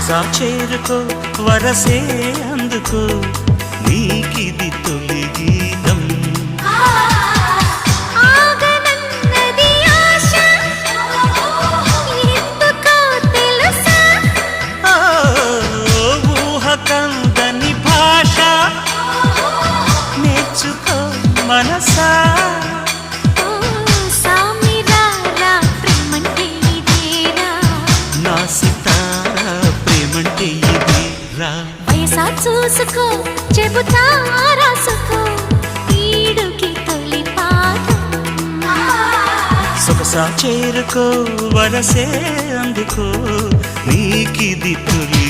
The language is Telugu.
సొగసా చేరుకో వరసే అందుకో నీకిది తొలి గీతం ఊహకందని భాష నేర్చుకో మనసా నా సితారా ప్రేమంటే ఇది రా వయసా చూసుకో చెబుతా రాసుకో ఈడుకి తొలి పాఠం సొగసా చేరుకో వరసే అందుకో నీకిది తొలి